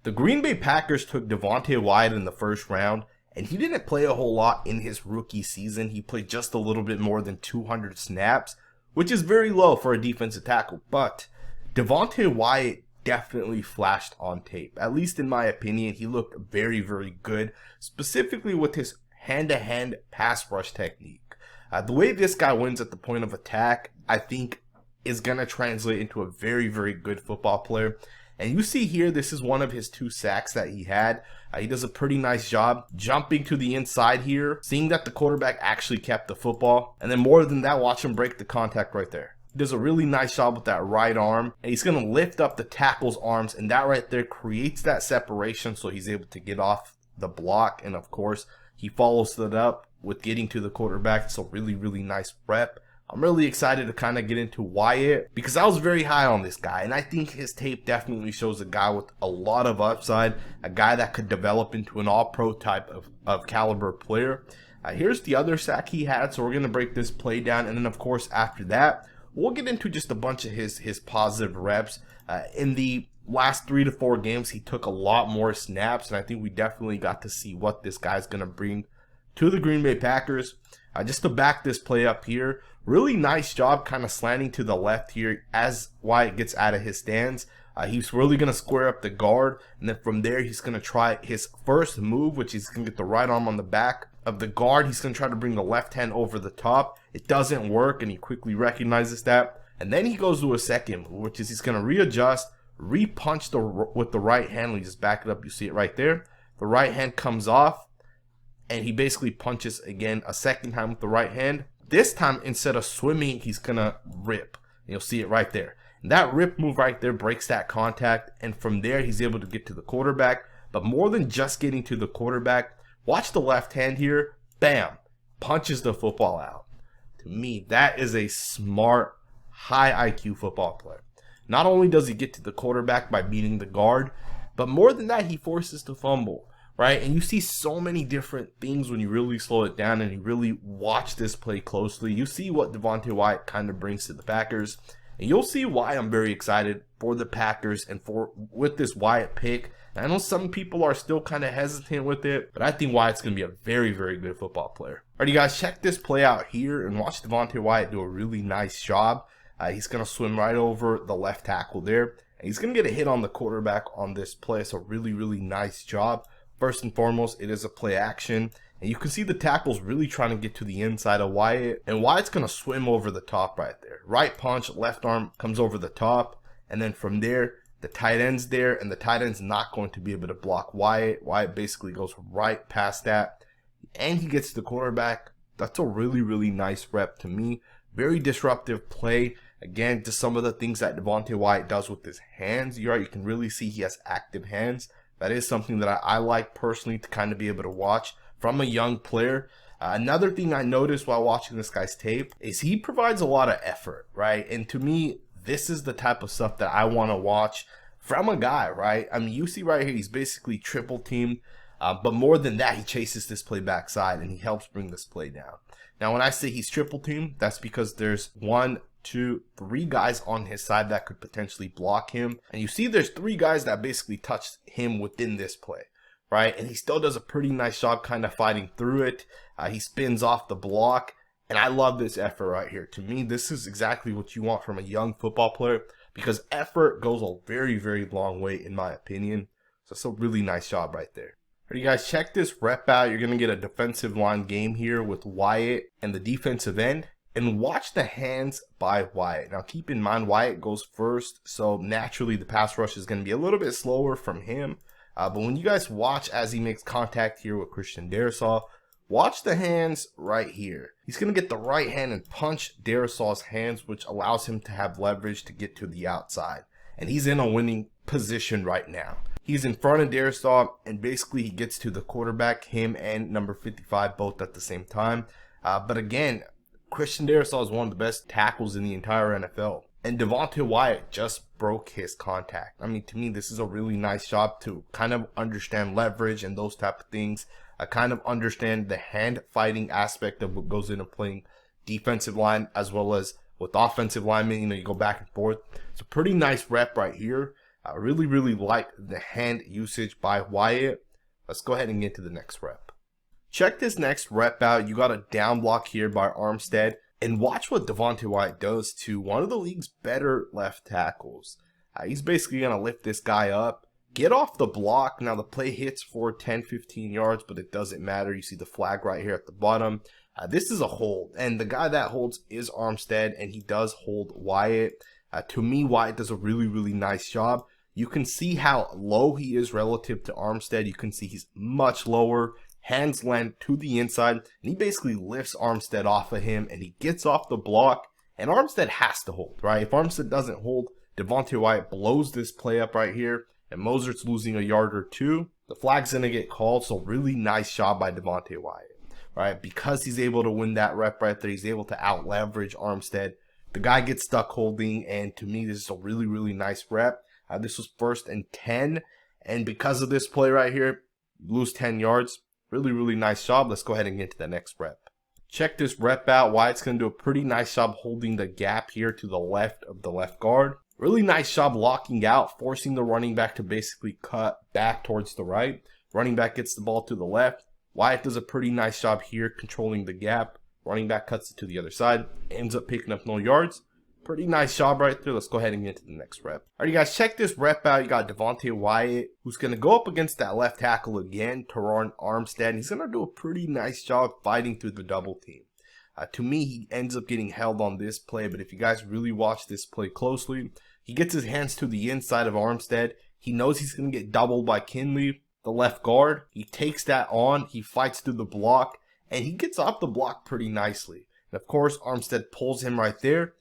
The Green Bay Packers took Devonte Wyatt in the first round, and he didn't play a whole lot in his rookie season. He played just a little bit more than 200 snaps, which is very low for a defensive tackle. But Devonte Wyatt definitely flashed on tape. At least in my opinion, he looked very, very good, specifically with his hand-to-hand pass rush technique. The way this guy wins at the point of attack, I think, is going to translate into a very, very good football player. And you see here, this is one of his 2 sacks that he had. He does a pretty nice job jumping to the inside here, seeing that the quarterback actually kept the football. And then more than that, watch him break the contact right there. He does a really nice job with that right arm. And he's going to lift up the tackle's arms. And that right there creates that separation so he's able to get off the block. And of course, he follows it up with getting to the quarterback. It's a really, really nice rep. I'm really excited to kind of get into Wyatt because I was very high on this guy, and I think his tape definitely shows a guy with a lot of upside, a guy that could develop into an all-pro type of caliber player. Here's the other sack he had, so we're going to break this play down, and then of course after that, we'll get into just a bunch of his positive reps. In the last 3 to 4 games, he took a lot more snaps, and I think we definitely got to see what this guy's going to bring to the Green Bay Packers. Just to back this play up here, really nice job kind of slanting to the left here as Wyatt gets out of his stance. He's really going to square up the guard, and then from there he's going to try his first move, which is going to get the right arm on the back of the guard. He's going to try to bring the left hand over the top. It doesn't work, and he quickly recognizes that. And then he goes to a second move, which is he's going to readjust, re-punch with the right hand. Let me just back it up. You see it right there. The right hand comes off, and he basically punches again a second time with the right hand. This time, instead of swimming, he's going to rip. And you'll see it right there. And that rip move right there breaks that contact. And from there, he's able to get to the quarterback. But more than just getting to the quarterback, watch the left hand here. Bam. Punches the football out. To me, that is a smart, high IQ football player. Not only does he get to the quarterback by beating the guard, but more than that, he forces the fumble. Right, and you see so many different things when you really slow it down and you really watch this play closely. You see what Devonte Wyatt kind of brings to the Packers, and you'll see why I'm very excited for the Packers and with this Wyatt pick. And I know some people are still kind of hesitant with it, but I think Wyatt's going to be a very, very good football player. Alright, you guys, check this play out here and watch Devonte Wyatt do a really nice job. He's going to swim right over the left tackle there, and he's going to get a hit on the quarterback on this play. So really, really nice job. First and foremost, it is a play action, and you can see the tackle's really trying to get to the inside of Wyatt, and Wyatt's going to swim over the top right there. Right punch, left arm comes over the top, and then from there, the tight end's there, and the tight end's not going to be able to block Wyatt. Wyatt basically goes right past that, and he gets the quarterback. That's a really, really nice rep to me. Very disruptive play. Again, just some of the things that Devonte Wyatt does with his hands. You can really see he has active hands. That is something that I like personally to kind of be able to watch from a young player. Another thing I noticed while watching this guy's tape is he provides a lot of effort, right? And to me, this is the type of stuff that I want to watch from a guy, right? I mean, you see right here, he's basically triple teamed. But more than that, he chases this play backside and he helps bring this play down. Now, when I say he's triple teamed, that's because there's 1, 2, 3 guys on his side that could potentially block him. And you see there's 3 guys that basically touched him within this play, right? And he still does a pretty nice job kind of fighting through it. He spins off the block. And I love this effort right here. To me, this is exactly what you want from a young football player because effort goes a very, very long way in my opinion. So it's a really nice job right there. Alright, you guys, check this rep out. You're going to get a defensive line game here with Wyatt and the defensive end. And watch the hands by Wyatt. Now, keep in mind, Wyatt goes first, so naturally the pass rush is going to be a little bit slower from him. But when you guys watch as he makes contact here with Christian Darrisaw, watch the hands right here. He's going to get the right hand and punch Darrisaw's hands, which allows him to have leverage to get to the outside. And he's in a winning position right now. He's in front of Darrisaw, and basically he gets to the quarterback, him and number 55 both at the same time. But again, Christian Darrisaw is one of the best tackles in the entire NFL. And Devonte Wyatt just broke his contact. I mean, to me, this is a really nice job to kind of understand leverage and those type of things. I kind of understand the hand fighting aspect of what goes into playing defensive line as well as with offensive linemen. You go back and forth. It's a pretty nice rep right here. I really like the hand usage by Wyatt. Let's go ahead and get to the next rep. Check this next rep out. You got a down block here by Armstead. And watch what Devonte Wyatt does to one of the league's better left tackles. He's basically going to lift this guy up, get off the block. Now the play hits for 10-15 yards, but it doesn't matter. You see the flag right here at the bottom. This is a hold, and the guy that holds is Armstead, and he does hold Wyatt. To me, Wyatt does a really nice job. You can see how low he is relative to Armstead. You can see he's much lower. Hands land to the inside, and he basically lifts Armstead off of him, and he gets off the block, and Armstead has to hold, right? If Armstead doesn't hold, Devonte Wyatt blows this play up right here, and Mosert's losing a yard or two. The flag's going to get called, so really nice job by Devonte Wyatt, right? Because he's able to win that rep right there, he's able to out-leverage Armstead. The guy gets stuck holding, and to me, this is a really nice rep. This was 1st and 10, and because of this play right here, you lose 10 yards. Really nice job. Let's go ahead and get to the next rep. Check this rep out. Wyatt's going to do a pretty nice job holding the gap here to the left of the left guard. Really nice job locking out, forcing the running back to basically cut back towards the right. Running back gets the ball to the left. Wyatt does a pretty nice job here controlling the gap. Running back cuts it to the other side. Ends up picking up no yards. Pretty nice job right there. Let's go ahead and get to the next rep. Alright, guys, check this rep out. You got Devonte Wyatt, who's going to go up against that left tackle again, Teron Armstead. He's going to do a pretty nice job fighting through the double team. To me, he ends up getting held on this play, but if you guys really watch this play closely, he gets his hands to the inside of Armstead. He knows he's going to get doubled by Kinley, the left guard. He takes that on. He fights through the block, and he gets off the block pretty nicely. And of course, Armstead pulls him right there.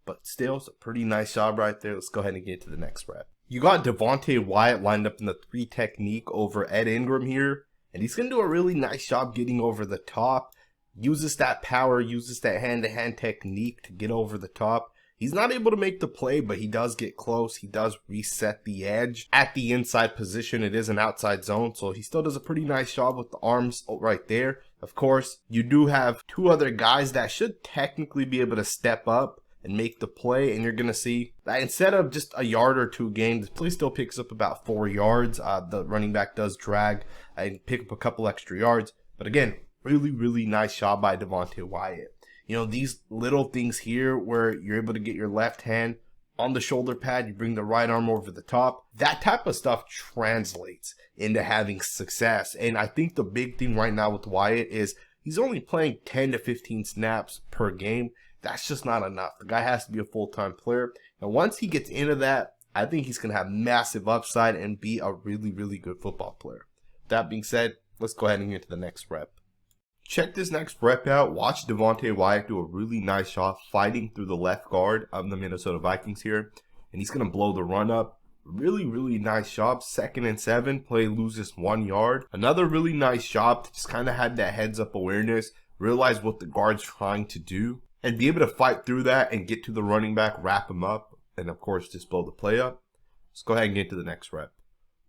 But still, it's a pretty nice job right there. Let's go ahead and get to the next rep. You got Devonte Wyatt lined up in the 3 technique over Ed Ingram here. And he's going to do a really nice job getting over the top. Uses that power, uses that hand-to-hand technique to get over the top. He's not able to make the play, but he does get close. He does reset the edge at the inside position. It is an outside zone, so he still does a pretty nice job with the arms right there. Of course, you do have 2 other guys that should technically be able to step up and make the play, and you're going to see that instead of just a yard or 2 gain, this play still picks up about 4 yards. The running back does drag and pick up a couple extra yards. But again, really nice job by Devonte Wyatt. You know, these little things here where you're able to get your left hand on the shoulder pad, you bring the right arm over the top. That type of stuff translates into having success. And I think the big thing right now with Wyatt is he's only playing 10 to 15 snaps per game. That's just not enough. The guy has to be a full-time player. And once he gets into that, I think he's going to have massive upside and be a really good football player. That being said, let's go ahead and get to the next rep. Check this next rep out. Watch Devonte Wyatt do a really nice job fighting through the left guard of the Minnesota Vikings here. And he's going to blow the run up. Really nice job. 2nd and 7. Play loses 1 yard. Another really nice job to just kind of have that heads-up awareness. Realize what the guard's trying to do. And be able to fight through that and get to the running back, wrap him up, and of course just blow the play up. Let's go ahead and get to the next rep.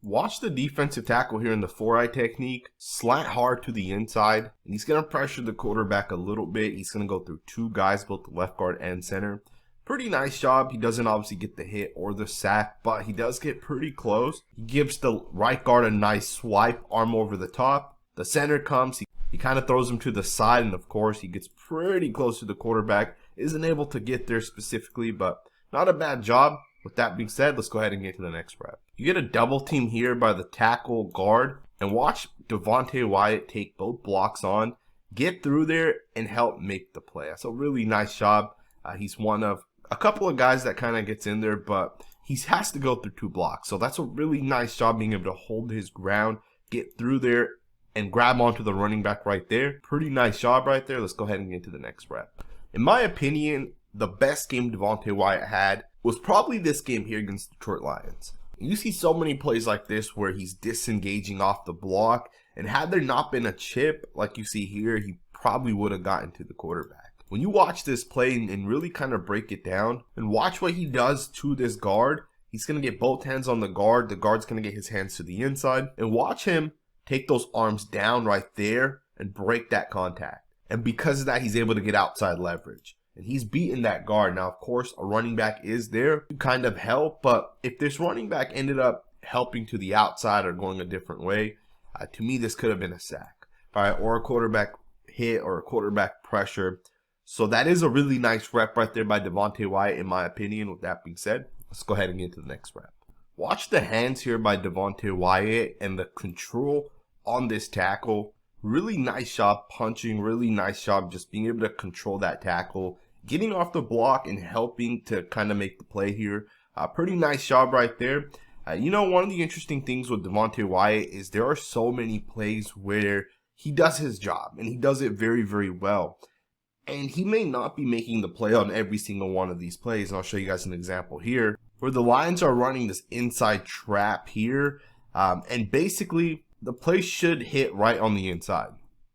Watch the defensive tackle here in the 4-eye technique. Slant hard to the inside, and he's going to pressure the quarterback a little bit. He's going to go through 2 guys, both the left guard and center. Pretty nice job. He doesn't obviously get the hit or the sack, but he does get pretty close. He gives the right guard a nice swipe, arm over the top. The center comes. He kind of throws him to the side, and of course, he gets pretty close to the quarterback. Isn't able to get there specifically, but not a bad job. With that being said, let's go ahead and get to the next rep. You get a double team here by the tackle guard, and watch Devonte Wyatt take both blocks on, get through there, and help make the play. That's a really nice job. He's one of a couple of guys that kind of gets in there, but he has to go through 2 blocks. So that's a really nice job being able to hold his ground, get through there, and grab onto the running back right there. Pretty nice job right there. Let's go ahead and get to the next rep. In my opinion, the best game Devonte Wyatt had was probably this game here against the Detroit Lions. You see so many plays like this where he's disengaging off the block, and had there not been a chip like you see here, he probably would have gotten to the quarterback. When you watch this play and really kind of break it down and watch what he does to this guard, he's going to get both hands on the guard. The guard's going to get his hands to the inside, and watch him take those arms down right there and break that contact. And because of that, he's able to get outside leverage. and he's beaten that guard. Now, of course, a running back is there to kind of help, but if this running back ended up helping to the outside or going a different way, to me, this could have been a sack, all right, or a quarterback hit or a quarterback pressure. So that is a really nice rep right there by Devonte Wyatt, in my opinion. With that being said, let's go ahead and get to the next rep. Watch the hands here by Devonte Wyatt and the control on this tackle. Really nice job punching, really nice job just being able to control that tackle, getting off the block and helping to kind of make the play here. Pretty nice job right there. You know, one of the interesting things with Devonte Wyatt is there are so many plays where he does his job and he does it very, very well. And he may not be making the play on every single one of these plays. And I'll show you guys an example here where the Lions are running this inside trap here. And basically the play should hit right on the inside.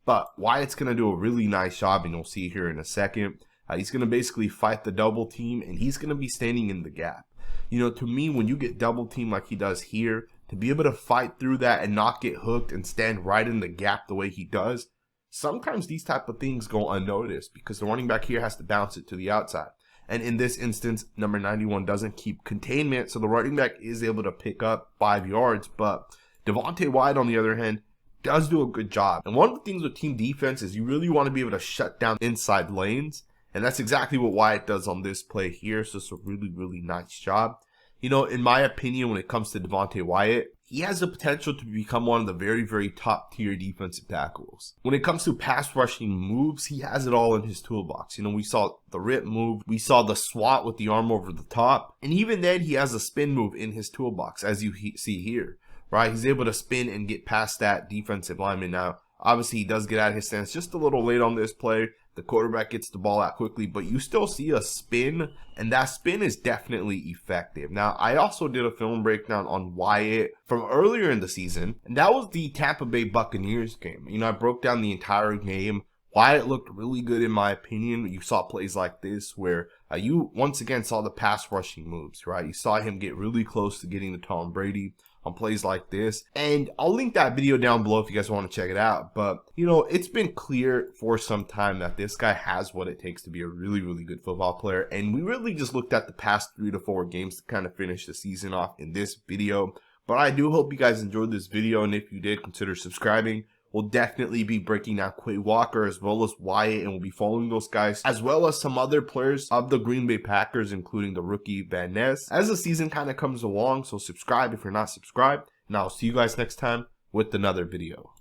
But Wyatt's going to do a really nice job, and you'll see here in a second. He's going to basically fight the double team, and he's going to be standing in the gap. You know, to me, when you get double teamed like he does here, to be able to fight through that and not get hooked and stand right in the gap the way he does, sometimes these type of things go unnoticed because the running back here has to bounce it to the outside. And in this instance, number 91 doesn't keep containment, so the running back is able to pick up 5 yards. But Devonte Wyatt, on the other hand, does do a good job. And one of the things with team defense is you really want to be able to shut down inside lanes. And that's exactly what Wyatt does on this play here. So it's a really, really nice job. You know, in my opinion, when it comes to Devonte Wyatt, he has the potential to become one of the very, very top tier defensive tackles. When it comes to pass rushing moves, he has it all in his toolbox. You know, we saw the rip move, we saw the swat with the arm over the top, and even then he has a spin move in his toolbox, as you see here, right? He's able to spin and get past that defensive lineman. Now, obviously he does get out of his stance just a little late on this play. The quarterback gets the ball out quickly, but you still see a spin, and that spin is definitely effective. Now, I also did a film breakdown on Wyatt from earlier in the season, and that was the Tampa Bay Buccaneers game. You know, I broke down the entire game. Wyatt looked really good in my opinion. You saw plays like this where you once again saw the pass rushing moves, right? You saw him get really close to getting to Tom Brady on plays like this. And I'll link that video down below if you guys want to check it out. But, you know, it's been clear for some time that this guy has what it takes to be a really, really good football player. And we really just looked at the past 3 to 4 games to kind of finish the season off in this video. But I do hope you guys enjoyed this video. And if you did, consider subscribing. We'll definitely be breaking down Quay Walker as well as Wyatt, and we'll be following those guys as well as some other players of the Green Bay Packers, including the rookie Van Ness, as the season kind of comes along. So subscribe if you're not subscribed, and I'll see you guys next time with another video.